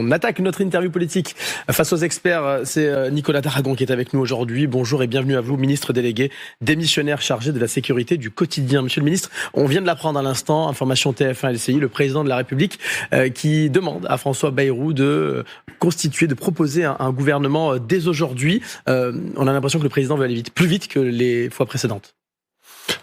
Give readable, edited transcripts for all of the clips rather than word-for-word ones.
On attaque notre interview politique face aux experts. C'est Nicolas Daragon qui est avec nous aujourd'hui. Bonjour et bienvenue à vous, ministre délégué démissionnaire chargé de la sécurité du quotidien. Monsieur le ministre, on vient de l'apprendre à l'instant, information TF1 LCI, le président de la République qui demande à François Bayrou de constituer, de proposer un gouvernement dès aujourd'hui. On a l'impression que le président veut aller vite, plus vite que les fois précédentes.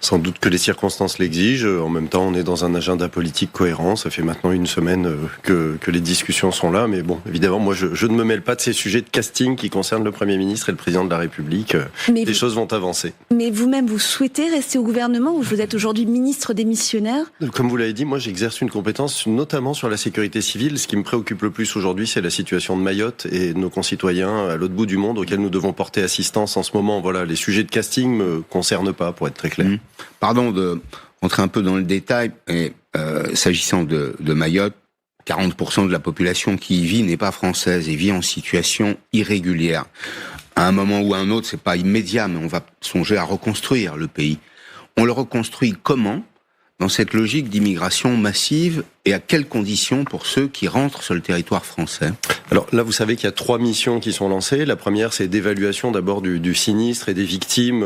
Sans doute que les circonstances l'exigent. En même temps, on est dans un agenda politique cohérent. Ça fait maintenant une semaine que les discussions sont là. Mais bon, évidemment, moi, je ne me mêle pas de ces sujets de casting qui concernent le Premier ministre et le Président de la République. Les choses vont avancer. Mais vous-même, vous souhaitez rester au gouvernement ou vous êtes aujourd'hui ministre démissionnaire ? Comme vous l'avez dit, moi, j'exerce une compétence notamment sur la sécurité civile. Ce qui me préoccupe le plus aujourd'hui, c'est la situation de Mayotte et de nos concitoyens à l'autre bout du monde auxquels nous devons porter assistance en ce moment. Voilà, les sujets de casting me concernent pas, pour être très clair. Pardon de rentrer un peu dans le détail, mais s'agissant de Mayotte, 40% de la population qui y vit n'est pas française et vit en situation irrégulière. À un moment ou à un autre, c'est pas immédiat, mais on va songer à reconstruire le pays. On le reconstruit comment ? Dans cette logique d'immigration massive et à quelles conditions pour ceux qui rentrent sur le territoire français ? Alors là, vous savez qu'il y a 3 missions qui sont lancées. La première, c'est d'évaluation d'abord du sinistre et des victimes.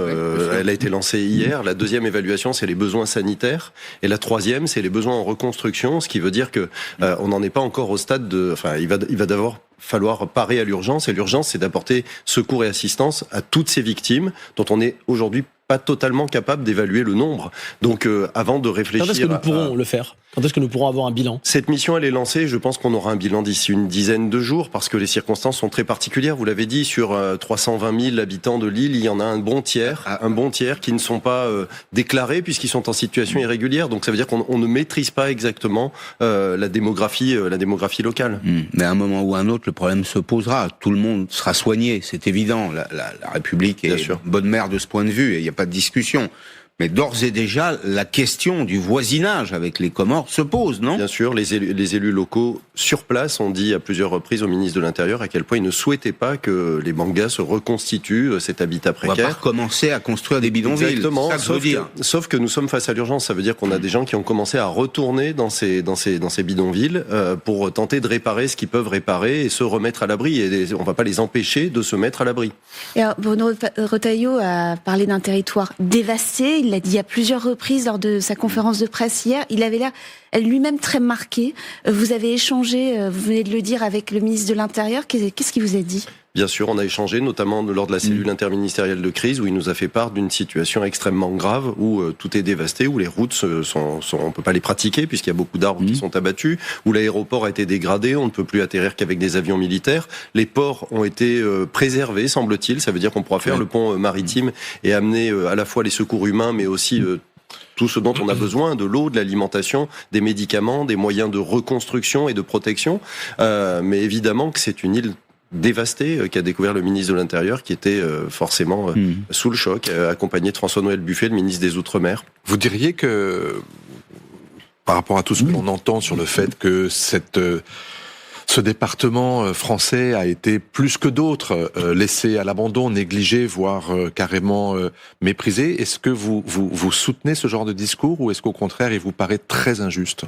Elle a été lancée hier. La deuxième évaluation, c'est les besoins sanitaires. Et la troisième, c'est les besoins en reconstruction, ce qui veut dire que on n'en est pas encore au stade de... Enfin, il va d'abord falloir parer à l'urgence. Et l'urgence, c'est d'apporter secours et assistance à toutes ces victimes dont on est aujourd'hui pas totalement capable d'évaluer le nombre. Donc, avant de réfléchir... Quand est-ce que nous pourrons le faire ? Quand est-ce que nous pourrons avoir un bilan ? Cette mission, elle est lancée. Je pense qu'on aura un bilan d'ici une dizaine de jours parce que les circonstances sont très particulières. Vous l'avez dit, sur 320 000 habitants de l'île, il y en a un bon tiers qui ne sont pas déclarés puisqu'ils sont en situation irrégulière. Donc, ça veut dire qu'on ne maîtrise pas exactement la démographie locale. Mais à un moment ou à un autre, le problème se posera. Tout le monde sera soigné, c'est évident. La République est bonne mère de ce point de vue et il n'y a pas de discussion. Mais d'ores et déjà, la question du voisinage avec les Comores se pose, non ? Bien sûr, les élus locaux sur place ont dit à plusieurs reprises au ministre de l'Intérieur à quel point ils ne souhaitaient pas que les Bangas se reconstituent cet habitat précaire. On va pas recommencer à construire des bidonvilles. Exactement, c'est ça que je veux dire. Sauf que nous sommes face à l'urgence. Ça veut dire qu'on a des gens qui ont commencé à retourner dans ces bidonvilles pour tenter de réparer ce qu'ils peuvent réparer et se remettre à l'abri. Et on va pas les empêcher de se mettre à l'abri. Et alors, Bruno Retailleau a parlé d'un territoire dévasté. Il l'a dit à plusieurs reprises lors de sa conférence de presse hier. Il avait l'air lui-même très marqué. Vous avez échangé, vous venez de le dire, avec le ministre de l'Intérieur. Qu'est-ce qu'il vous a dit ? Bien sûr, on a échangé, notamment lors de la cellule interministérielle de crise, où il nous a fait part d'une situation extrêmement grave, où tout est dévasté, où les routes on peut pas les pratiquer, puisqu'il y a beaucoup d'arbres qui sont abattus, où l'aéroport a été dégradé, on ne peut plus atterrir qu'avec des avions militaires. Les ports ont été préservés, semble-t-il. Ça veut dire qu'on pourra faire le pont maritime et amener à la fois les secours humains, mais aussi tout ce dont on a besoin, de l'eau, de l'alimentation, des médicaments, des moyens de reconstruction et de protection. Mais évidemment que c'est une île dévasté qu'a découvert le ministre de l'Intérieur qui était forcément sous le choc, accompagné de François-Noël Buffet, le ministre des Outre-mer. Vous diriez que, par rapport à tout ce que l'on entend sur le fait que ce département français a été plus que d'autres laissé à l'abandon, négligé, voire carrément méprisé, est-ce que vous soutenez ce genre de discours ou est-ce qu'au contraire il vous paraît très injuste ?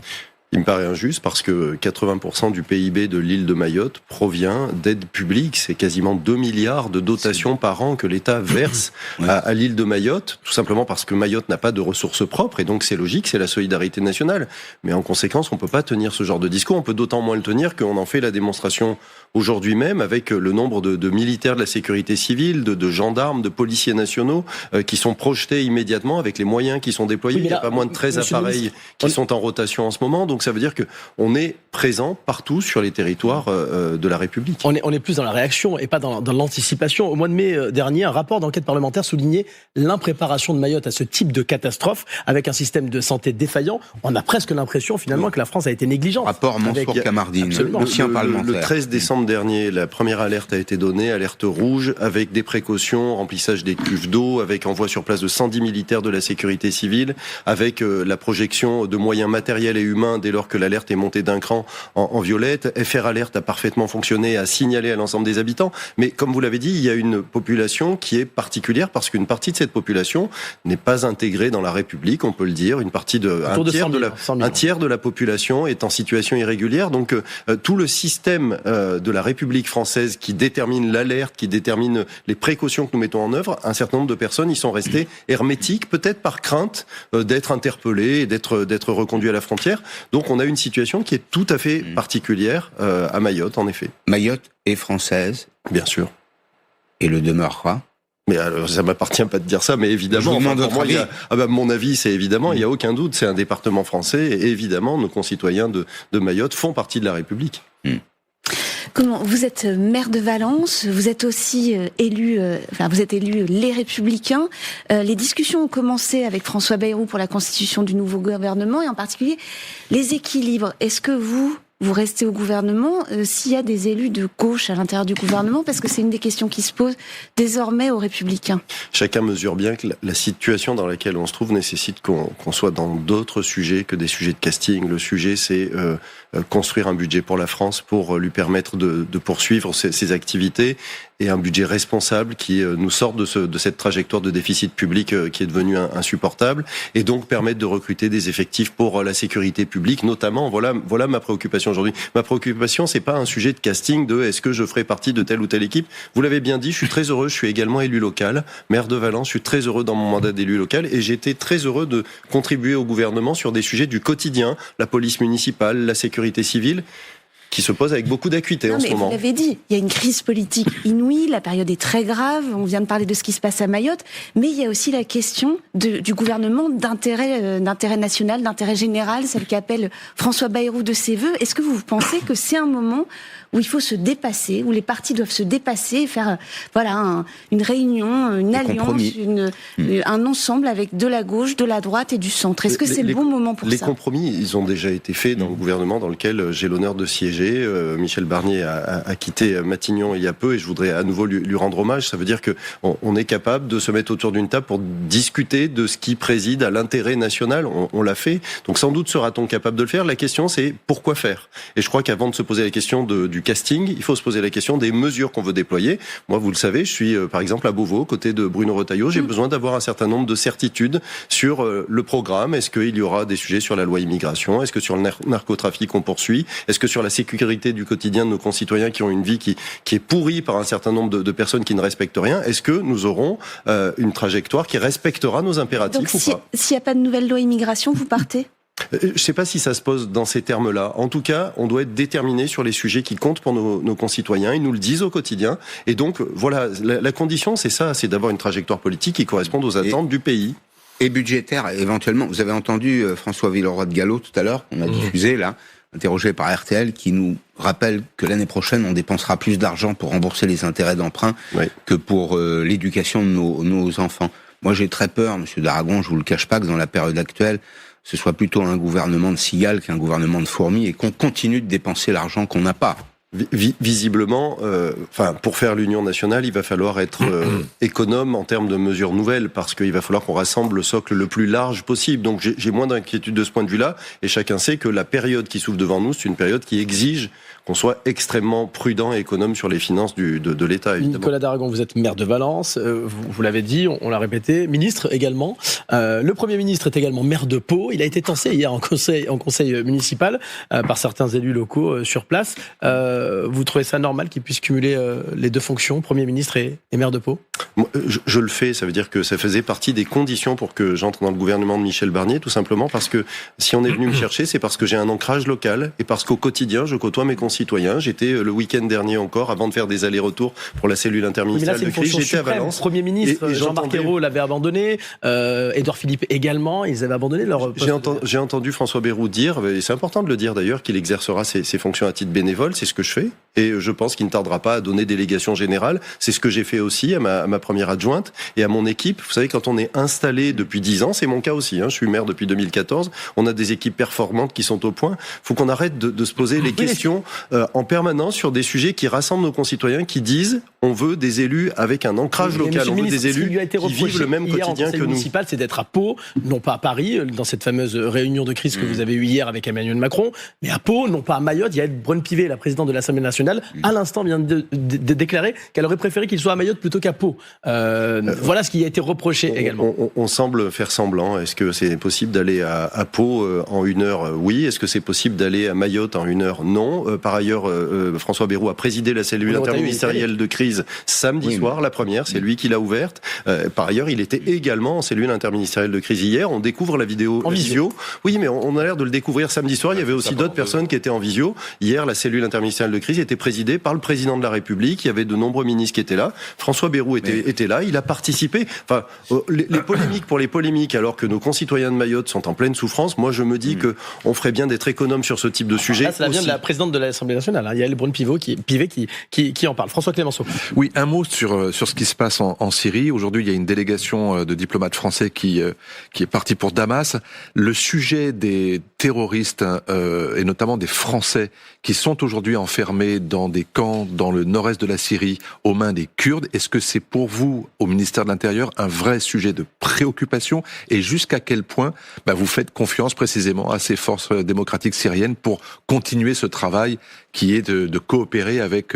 Il me paraît injuste parce que 80% du PIB de l'île de Mayotte provient d'aides publiques. C'est quasiment 2 milliards de dotations par an que l'État verse à l'île de Mayotte, tout simplement parce que Mayotte n'a pas de ressources propres et donc c'est logique, c'est la solidarité nationale. Mais en conséquence, on peut pas tenir ce genre de discours. On peut d'autant moins le tenir qu'on en fait la démonstration aujourd'hui même avec le nombre de militaires de la sécurité civile, de gendarmes, de policiers nationaux qui sont projetés immédiatement avec les moyens qui sont déployés. Il y a pas moins de 13 appareils qui sont en rotation en ce moment. Donc ça veut dire que on est présent partout sur les territoires de la République. On est plus dans la réaction et pas dans l'anticipation. Au mois de mai dernier, un rapport d'enquête parlementaire soulignait l'impréparation de Mayotte à ce type de catastrophe avec un système de santé défaillant. On a presque l'impression finalement que la France a été négligente. Rapport Mansour-Kamardine, l'ancien parlementaire. Le 13 décembre dernier, la première alerte a été donnée, alerte rouge, avec des précautions, remplissage des cuves d'eau, avec envoi sur place de 110 militaires de la sécurité civile, avec la projection de moyens matériels et humains dès lors que l'alerte est montée d'un cran en violette. FR Alert a parfaitement fonctionné, a signalé à l'ensemble des habitants. Mais comme vous l'avez dit, il y a une population qui est particulière parce qu'une partie de cette population n'est pas intégrée dans la République, on peut le dire. Une partie un tiers de la population est en situation irrégulière. Donc tout le système de la République française qui détermine l'alerte, qui détermine les précautions que nous mettons en œuvre, un certain nombre de personnes y sont restées hermétiques, peut-être par crainte d'être interpellées et d'être reconduits à la frontière. Donc on a une situation qui est tout à fait particulière à Mayotte, en effet. Mayotte est française. Bien sûr. Et le demeurera. Mais alors, ça m'appartient pas de dire ça, mais évidemment, mon avis, c'est évidemment, il n'y a aucun doute, c'est un département français, et évidemment, nos concitoyens de Mayotte font partie de la République. Comment vous êtes maire de Valence, vous êtes aussi élu Les Républicains. Les discussions ont commencé avec François Bayrou pour la constitution du nouveau gouvernement, et en particulier les équilibres. Est-ce que vous restez au gouvernement s'il y a des élus de gauche à l'intérieur du gouvernement, parce que c'est une des questions qui se posent désormais aux Républicains. Chacun mesure bien que la situation dans laquelle on se trouve nécessite qu'on soit dans d'autres sujets que des sujets de casting. Le sujet, c'est construire un budget pour la France pour lui permettre de poursuivre ses activités, et un budget responsable qui nous sorte de cette trajectoire de déficit public qui est devenue insupportable, et donc permettre de recruter des effectifs pour la sécurité publique, notamment. Voilà ma préoccupation aujourd'hui. Ma préoccupation, c'est pas un sujet de casting de est-ce que je ferai partie de telle ou telle équipe. Vous l'avez bien dit, je suis très heureux, je suis également élu local, maire de Valence, je suis très heureux dans mon mandat d'élu local, et j'étais très heureux de contribuer au gouvernement sur des sujets du quotidien, la police municipale, la sécurité civile, qui se pose avec beaucoup d'acuité en ce moment. Vous l'avez dit, il y a une crise politique inouïe, la période est très grave, on vient de parler de ce qui se passe à Mayotte, mais il y a aussi la question du gouvernement d'intérêt national, d'intérêt général, celle qu'appelle François Bayrou de ses voeux. Est-ce que vous pensez que c'est un moment où il faut se dépasser, où les partis doivent se dépasser et faire une réunion, une alliance, un ensemble avec de la gauche, de la droite et du centre? Est-ce que c'est le bon moment pour ça? Les compromis, ils ont déjà été faits dans le gouvernement dans lequel j'ai l'honneur de siéger. Michel Barnier a quitté Matignon il y a peu, et je voudrais à nouveau lui rendre hommage. Ça veut dire qu'on est capable de se mettre autour d'une table pour discuter de ce qui préside à l'intérêt national. On l'a fait. Donc sans doute sera-t-on capable de le faire. La question, c'est pourquoi faire? Et je crois qu'avant de se poser la question du casting, il faut se poser la question des mesures qu'on veut déployer. Moi, vous le savez, je suis par exemple à Beauvau, aux côtés de Bruno Retailleau. J'ai besoin d'avoir un certain nombre de certitudes sur le programme. Est-ce qu'il y aura des sujets sur la loi immigration? Est-ce que sur le narcotrafic on poursuit? Est-ce que sur la sécurité du quotidien de nos concitoyens qui ont une vie qui est pourrie par un certain nombre de personnes qui ne respectent rien? Est-ce que nous aurons une trajectoire qui respectera nos impératifs? Donc, ou pas? S'il n'y a pas de nouvelle loi immigration, vous partez? Je ne sais pas si ça se pose dans ces termes-là. En tout cas, on doit être déterminé sur les sujets qui comptent pour nos concitoyens. Ils nous le disent au quotidien. Et donc, voilà, la condition, c'est ça, c'est d'avoir une trajectoire politique qui corresponde aux attentes du pays. Et budgétaire, éventuellement. Vous avez entendu François Villeroy de Gallo tout à l'heure, on a diffusé là, interrogé par RTL, qui nous rappelle que l'année prochaine, on dépensera plus d'argent pour rembourser les intérêts d'emprunt que pour l'éducation de nos enfants. Moi, j'ai très peur, Monsieur d'Aragon, je vous le cache pas, que dans la période actuelle, ce soit plutôt un gouvernement de cigales qu'un gouvernement de fourmis, et qu'on continue de dépenser l'argent qu'on n'a pas. Visiblement, pour faire l'union nationale, il va falloir être économe en termes de mesures nouvelles, parce qu'il va falloir qu'on rassemble le socle le plus large possible. Donc j'ai moins d'inquiétude de ce point de vue-là, et chacun sait que la période qui s'ouvre devant nous, c'est une période qui exige qu'on soit extrêmement prudent et économe sur les finances de l'État, évidemment. Nicolas d'Aragon, vous êtes maire de Valence, vous l'avez dit, on l'a répété, ministre également. Le Premier ministre est également maire de Pau. Il a été tancé hier en conseil municipal par certains élus locaux sur place. Vous trouvez ça normal qu'il puisse cumuler les deux fonctions, Premier ministre et maire de Pau? Je le fais, ça veut dire que ça faisait partie des conditions pour que j'entre dans le gouvernement de Michel Barnier, tout simplement parce que si on est venu me chercher, c'est parce que j'ai un ancrage local et parce qu'au quotidien, je côtoie mes concitoyens. J'étais le week-end dernier encore, avant de faire des allers-retours pour la cellule interministérielle de crise, j'étais à Valence. Premier ministre, Jean-Marc Ayrault l'avait abandonné, Édouard Philippe également, ils avaient abandonné leur poste. J'ai entendu François Bayrou dire, et c'est important de le dire d'ailleurs, qu'il exercera ses fonctions à titre bénévole, c'est ce que je fais. et je pense qu'il ne tardera pas à donner délégation générale. C'est ce que j'ai fait aussi à ma première adjointe et à mon équipe. Vous savez, quand on est installé depuis 10 ans, c'est mon cas aussi, je suis maire depuis 2014, on a des équipes performantes qui sont au point. Il faut qu'on arrête de se poser les questions en permanence sur des sujets qui rassemblent nos concitoyens, qui disent on veut des élus avec un ancrage local, on veut des élus qui vivent le même quotidien que nous. Municipal, c'est d'être à Pau, non pas à Paris, dans cette fameuse réunion de crise que vous avez eue hier avec Emmanuel Macron, mais à Pau, non pas à Mayotte. Yaël Braun-Pivet, la présidente de l'Assemblée nationale, à l'instant vient de déclarer qu'elle aurait préféré qu'il soit à Mayotte plutôt qu'à Pau. Voilà ce qui a été reproché également. On semble faire semblant. Est-ce que c'est possible d'aller à Pau en 1 heure? Oui. Est-ce que c'est possible d'aller à Mayotte en 1 heure? Non. Par ailleurs, François Bayrou a présidé la cellule interministérielle de crise samedi soir, la première, c'est lui qui l'a ouverte. Par ailleurs, il était également en cellule interministérielle de crise hier. On découvre la vidéo en visio. Oui, mais on a l'air de le découvrir samedi soir. Il y avait aussi d'autres personnes qui étaient en visio. Hier, la cellule interministérielle de crise était présidée par le président de la République. Il y avait de nombreux ministres qui étaient là. François Bayrou était là. Il a participé. Enfin, les polémiques pour les polémiques, alors que nos concitoyens de Mayotte sont en pleine souffrance. Moi, je me dis que on ferait bien d'être économe sur ce type de sujet. Là, ça vient de la présidente de l'Assemblée nationale. Yaël Braun-Pivet qui en parle. François Clémenceau. Oui, un mot sur ce qui se passe en Syrie. Aujourd'hui, il y a une délégation de diplomates français qui est partie pour Damas. Le sujet des terroristes et notamment des Français qui sont aujourd'hui enfermés dans des camps dans le nord-est de la Syrie aux mains des Kurdes, est-ce que c'est pour vous, au ministère de l'Intérieur, un vrai sujet de préoccupation? Et jusqu'à quel point vous faites confiance précisément à ces forces démocratiques syriennes pour continuer ce travail qui est de coopérer avec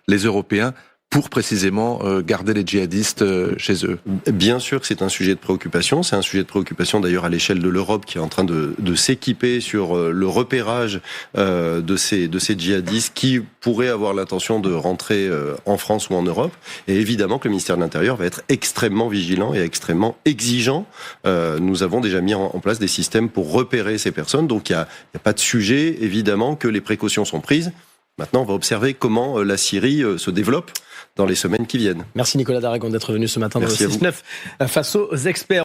les Européens pour précisément garder les djihadistes chez eux? Bien sûr que c'est un sujet de préoccupation. C'est un sujet de préoccupation d'ailleurs à l'échelle de l'Europe qui est en train de s'équiper sur le repérage de ces djihadistes qui pourraient avoir l'intention de rentrer en France ou en Europe. Et évidemment que le ministère de l'Intérieur va être extrêmement vigilant et extrêmement exigeant. Nous avons déjà mis en place des systèmes pour repérer ces personnes. Donc il n'y a pas de sujet, évidemment, que les précautions sont prises. Maintenant, on va observer comment la Syrie se développe dans les semaines qui viennent. Merci Nicolas Daragon d'être venu ce matin dans le 6-9 face aux experts.